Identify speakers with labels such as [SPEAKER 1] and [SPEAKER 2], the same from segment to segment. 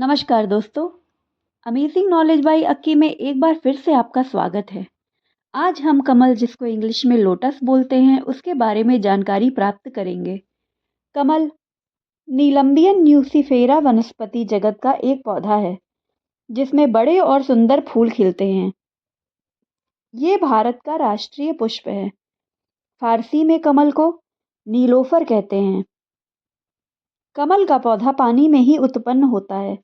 [SPEAKER 1] नमस्कार दोस्तों। Amazing knowledge by अक्की में एक बार फिर से आपका स्वागत है। आज हम कमल, जिसको इंग्लिश में लोटस बोलते हैं, उसके बारे में जानकारी प्राप्त करेंगे। कमल नीलम्बियन न्यूसीफेरा वनस्पति जगत का एक पौधा है जिसमें बड़े और सुंदर फूल खिलते हैं। ये भारत का राष्ट्रीय पुष्प है। फारसी में कमल को नीलोफर कहते हैं। कमल का पौधा पानी में ही उत्पन्न होता है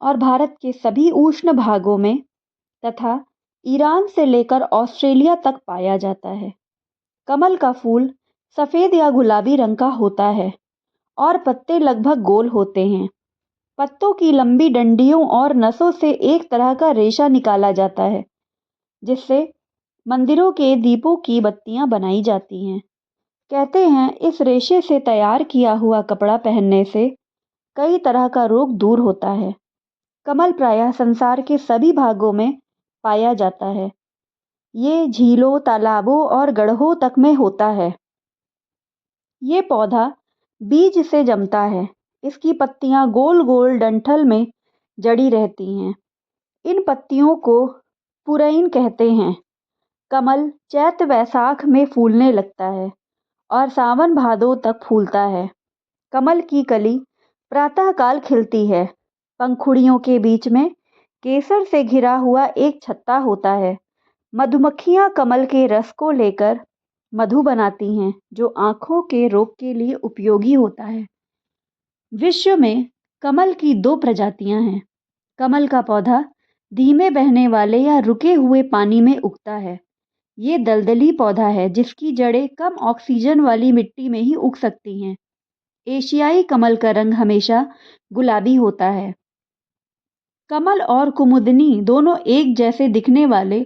[SPEAKER 1] और भारत के सभी उष्ण भागों में तथा ईरान से लेकर ऑस्ट्रेलिया तक पाया जाता है। कमल का फूल सफ़ेद या गुलाबी रंग का होता है और पत्ते लगभग गोल होते हैं। पत्तों की लंबी डंडियों और नसों से एक तरह का रेशा निकाला जाता है जिससे मंदिरों के दीपों की बत्तियां बनाई जाती हैं। कहते हैं इस रेशे से तैयार किया हुआ कपड़ा पहनने से कई तरह का रोग दूर होता है। कमल प्रायः संसार के सभी भागों में पाया जाता है। ये झीलों, तालाबों और गड्ढों तक में होता है। ये पौधा बीज से जमता है। इसकी पत्तियां गोल गोल डंठल में जड़ी रहती हैं। इन पत्तियों को पुरैन कहते हैं। कमल चैत्र वैशाख में फूलने लगता है और सावन भादो तक फूलता है। कमल की कली प्रातःकाल खिलती है। पंखुड़ियों के बीच में केसर से घिरा हुआ एक छत्ता होता है। मधुमक्खियां कमल के रस को लेकर मधु बनाती हैं जो आँखों के रोग के लिए उपयोगी होता है। विश्व में कमल की 2 प्रजातियां हैं। कमल का पौधा धीमे बहने वाले या रुके हुए पानी में उगता है। ये दलदली पौधा है जिसकी जड़ें कम ऑक्सीजन वाली मिट्टी में ही उग सकती हैं। एशियाई कमल का रंग हमेशा गुलाबी होता है। कमल और कुमुदनी दोनों एक जैसे दिखने वाले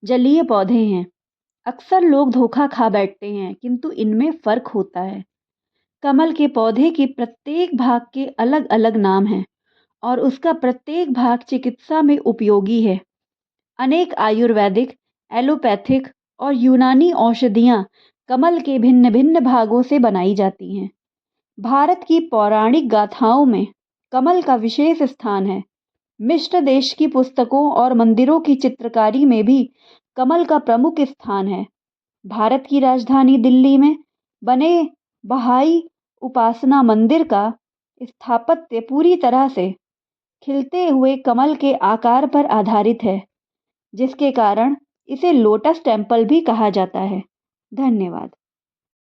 [SPEAKER 1] जलीय पौधे हैं। अक्सर लोग धोखा खा बैठते हैं किंतु इनमें फर्क होता है। कमल के पौधे के प्रत्येक भाग के अलग अलग नाम हैं और उसका प्रत्येक भाग चिकित्सा में उपयोगी है। अनेक आयुर्वेदिक, एलोपैथिक और यूनानी औषधियाँ कमल के भिन्न भिन्न भागों से बनाई जाती हैं। भारत की पौराणिक गाथाओं में कमल का विशेष स्थान है। मिस्र देश की पुस्तकों और मंदिरों की चित्रकारी में भी कमल का प्रमुख स्थान है। भारत की राजधानी दिल्ली में बने बहाई उपासना मंदिर का स्थापत्य पूरी तरह से खिलते हुए कमल के आकार पर आधारित है, जिसके कारण इसे लोटस टेम्पल भी कहा जाता है। धन्यवाद।